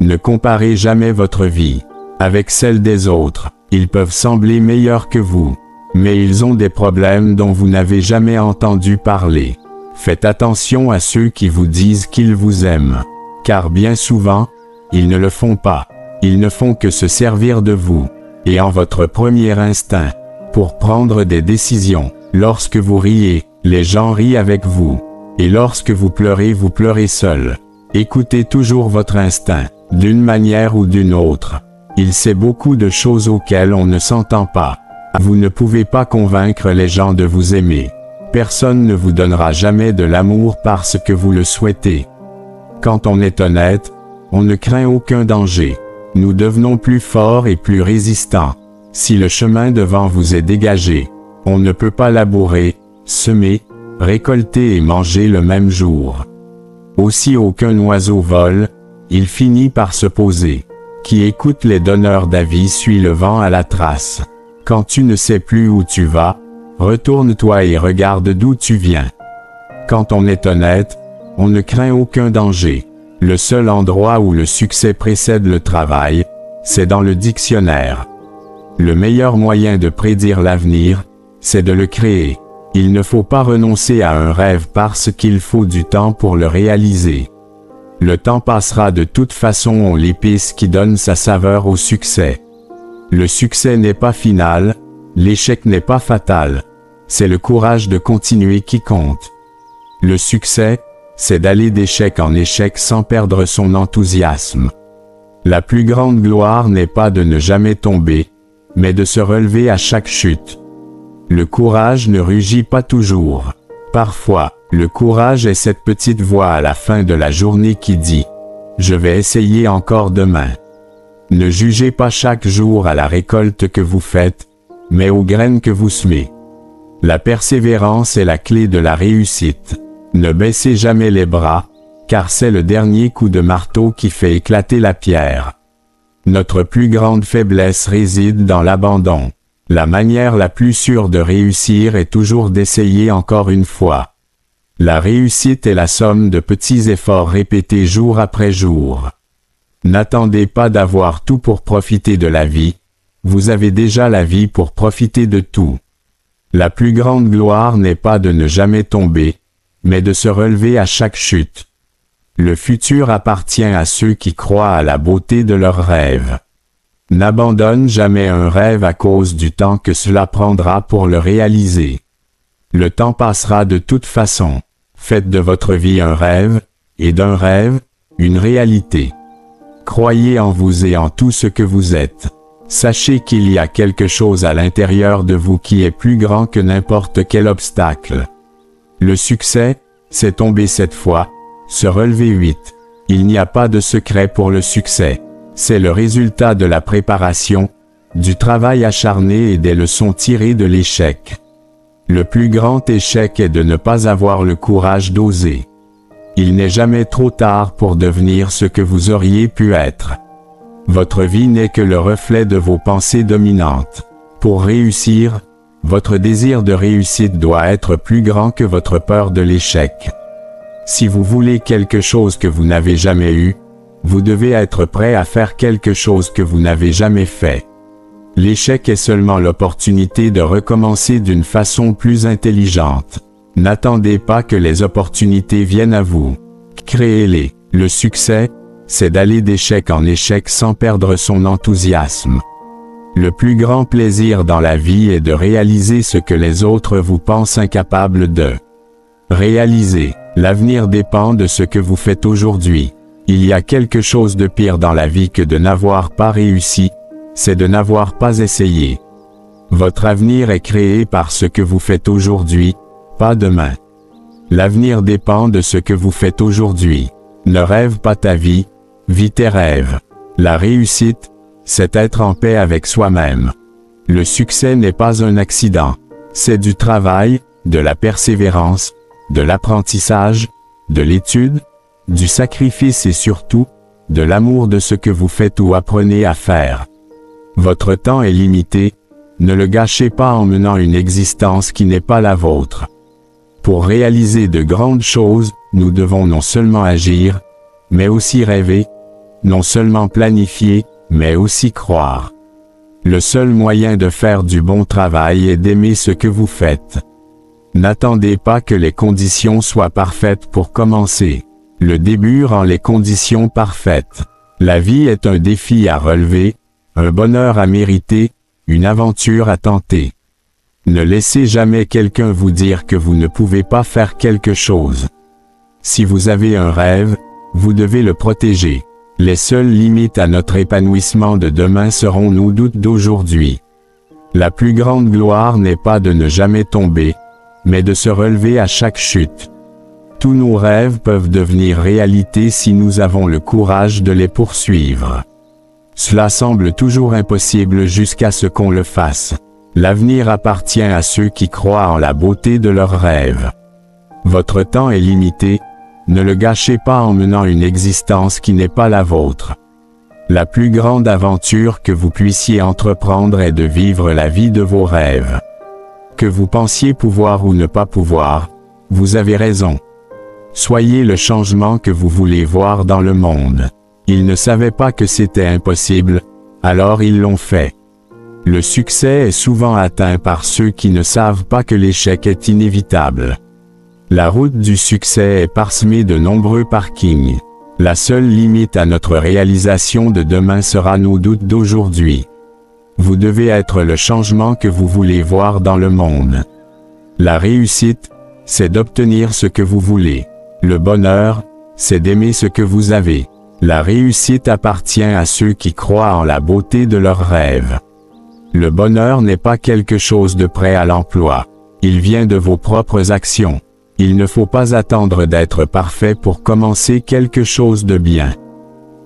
Ne comparez jamais votre vie avec celle des autres. Ils peuvent sembler meilleurs que vous, mais ils ont des problèmes dont vous n'avez jamais entendu parler. Faites attention à ceux qui vous disent qu'ils vous aiment, car bien souvent, ils ne le font pas. Ils ne font que se servir de vous, et en votre premier instinct, pour prendre des décisions. Lorsque vous riez, les gens rient avec vous, et lorsque vous pleurez seul. Écoutez toujours votre instinct, d'une manière ou d'une autre. Il sait beaucoup de choses auxquelles on ne s'entend pas. Vous ne pouvez pas convaincre les gens de vous aimer. Personne ne vous donnera jamais de l'amour parce que vous le souhaitez. Quand on est honnête, on ne craint aucun danger. Nous devenons plus forts et plus résistants. Si le chemin devant vous est dégagé, on ne peut pas labourer, semer, récolter et manger le même jour. Aussi aucun oiseau vole, il finit par se poser. Qui écoute les donneurs d'avis suit le vent à la trace. Quand tu ne sais plus où tu vas, retourne-toi et regarde d'où tu viens. Quand on est honnête, on ne craint aucun danger. Le seul endroit où le succès précède le travail, c'est dans le dictionnaire. Le meilleur moyen de prédire l'avenir, c'est de le créer. Il ne faut pas renoncer à un rêve parce qu'il faut du temps pour le réaliser. Le temps passera de toute façon, l'épice qui donne sa saveur au succès. Le succès n'est pas final, l'échec n'est pas fatal. C'est le courage de continuer qui compte. Le succès, c'est d'aller d'échec en échec sans perdre son enthousiasme. La plus grande gloire n'est pas de ne jamais tomber, mais de se relever à chaque chute. Le courage ne rugit pas toujours. Parfois, le courage est cette petite voix à la fin de la journée qui dit « Je vais essayer encore demain ». Ne jugez pas chaque jour à la récolte que vous faites, mais aux graines que vous semez. La persévérance est la clé de la réussite. Ne baissez jamais les bras, car c'est le dernier coup de marteau qui fait éclater la pierre. Notre plus grande faiblesse réside dans l'abandon. La manière la plus sûre de réussir est toujours d'essayer encore une fois. La réussite est la somme de petits efforts répétés jour après jour. N'attendez pas d'avoir tout pour profiter de la vie. Vous avez déjà la vie pour profiter de tout. La plus grande gloire n'est pas de ne jamais tomber, mais de se relever à chaque chute. Le futur appartient à ceux qui croient à la beauté de leurs rêves. N'abandonne jamais un rêve à cause du temps que cela prendra pour le réaliser. Le temps passera de toute façon. Faites de votre vie un rêve, et d'un rêve, une réalité. Croyez en vous et en tout ce que vous êtes. Sachez qu'il y a quelque chose à l'intérieur de vous qui est plus grand que n'importe quel obstacle. Le succès, c'est tomber 7 fois, se relever 8. Il n'y a pas de secret pour le succès. C'est le résultat de la préparation, du travail acharné et des leçons tirées de l'échec. Le plus grand échec est de ne pas avoir le courage d'oser. Il n'est jamais trop tard pour devenir ce que vous auriez pu être. Votre vie n'est que le reflet de vos pensées dominantes. Pour réussir, votre désir de réussite doit être plus grand que votre peur de l'échec. Si vous voulez quelque chose que vous n'avez jamais eu, vous devez être prêt à faire quelque chose que vous n'avez jamais fait. L'échec est seulement l'opportunité de recommencer d'une façon plus intelligente. N'attendez pas que les opportunités viennent à vous. Créez-les. Le succès, c'est d'aller d'échec en échec sans perdre son enthousiasme. Le plus grand plaisir dans la vie est de réaliser ce que les autres vous pensent incapables de réaliser. L'avenir dépend de ce que vous faites aujourd'hui. Il y a quelque chose de pire dans la vie que de n'avoir pas réussi, c'est de n'avoir pas essayé. Votre avenir est créé par ce que vous faites aujourd'hui, pas demain. L'avenir dépend de ce que vous faites aujourd'hui. Ne rêve pas ta vie, vis tes rêves. La réussite, c'est être en paix avec soi-même. Le succès n'est pas un accident. C'est du travail, de la persévérance, de l'apprentissage, de l'étude, du sacrifice et surtout, de l'amour de ce que vous faites ou apprenez à faire. Votre temps est limité, ne le gâchez pas en menant une existence qui n'est pas la vôtre. Pour réaliser de grandes choses, nous devons non seulement agir, mais aussi rêver. Non seulement planifier, mais aussi croire. Le seul moyen de faire du bon travail est d'aimer ce que vous faites. N'attendez pas que les conditions soient parfaites pour commencer. Le début rend les conditions parfaites. La vie est un défi à relever, un bonheur à mériter, une aventure à tenter. Ne laissez jamais quelqu'un vous dire que vous ne pouvez pas faire quelque chose. Si vous avez un rêve, vous devez le protéger. Les seules limites à notre épanouissement de demain seront nos doutes d'aujourd'hui. La plus grande gloire n'est pas de ne jamais tomber, mais de se relever à chaque chute. Tous nos rêves peuvent devenir réalité si nous avons le courage de les poursuivre. Cela semble toujours impossible jusqu'à ce qu'on le fasse. L'avenir appartient à ceux qui croient en la beauté de leurs rêves. Votre temps est limité, ne le gâchez pas en menant une existence qui n'est pas la vôtre. La plus grande aventure que vous puissiez entreprendre est de vivre la vie de vos rêves. Que vous pensiez pouvoir ou ne pas pouvoir, vous avez raison. Soyez le changement que vous voulez voir dans le monde. Ils ne savaient pas que c'était impossible, alors ils l'ont fait. Le succès est souvent atteint par ceux qui ne savent pas que l'échec est inévitable. La route du succès est parsemée de nombreux parkings. La seule limite à notre réalisation de demain sera nos doutes d'aujourd'hui. Vous devez être le changement que vous voulez voir dans le monde. La réussite, c'est d'obtenir ce que vous voulez. Le bonheur, c'est d'aimer ce que vous avez. La réussite appartient à ceux qui croient en la beauté de leurs rêves. Le bonheur n'est pas quelque chose de prêt à l'emploi. Il vient de vos propres actions. Il ne faut pas attendre d'être parfait pour commencer quelque chose de bien.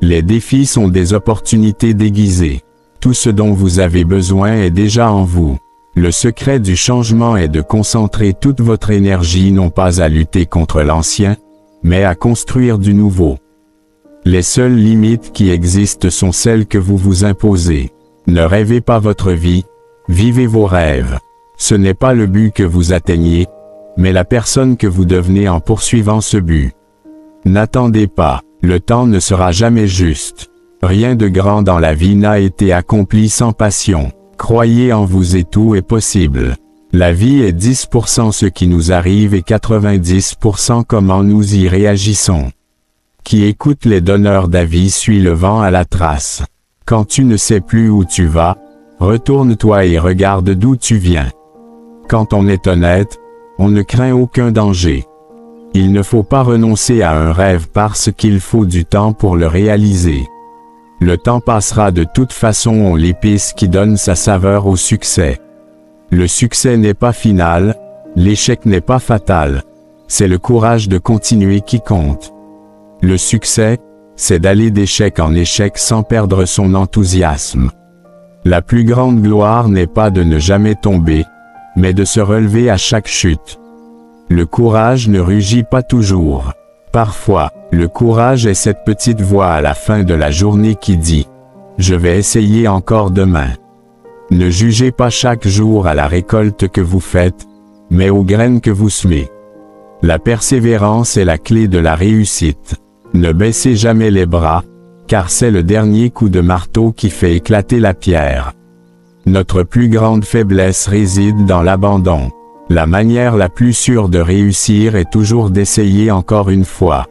Les défis sont des opportunités déguisées. Tout ce dont vous avez besoin est déjà en vous. Le secret du changement est de concentrer toute votre énergie non pas à lutter contre l'ancien, mais à construire du nouveau. Les seules limites qui existent sont celles que vous vous imposez. Ne rêvez pas votre vie, vivez vos rêves. Ce n'est pas le but que vous atteignez, mais la personne que vous devenez en poursuivant ce but. N'attendez pas, le temps ne sera jamais juste. Rien de grand dans la vie n'a été accompli sans passion. Croyez en vous et tout est possible. La vie est 10% ce qui nous arrive et 90% comment nous y réagissons. Qui écoute les donneurs d'avis suit le vent à la trace. Quand tu ne sais plus où tu vas, retourne-toi et regarde d'où tu viens. Quand on est honnête, on ne craint aucun danger. Il ne faut pas renoncer à un rêve parce qu'il faut du temps pour le réaliser. Le temps passera de toute façon, l'épice qui donne sa saveur au succès. Le succès n'est pas final, l'échec n'est pas fatal. C'est le courage de continuer qui compte. Le succès, c'est d'aller d'échec en échec sans perdre son enthousiasme. La plus grande gloire n'est pas de ne jamais tomber, mais de se relever à chaque chute. Le courage ne rugit pas toujours. Parfois, le courage est cette petite voix à la fin de la journée qui dit « Je vais essayer encore demain ». Ne jugez pas chaque jour à la récolte que vous faites, mais aux graines que vous semez. La persévérance est la clé de la réussite. Ne baissez jamais les bras, car c'est le dernier coup de marteau qui fait éclater la pierre. Notre plus grande faiblesse réside dans l'abandon. La manière la plus sûre de réussir est toujours d'essayer encore une fois.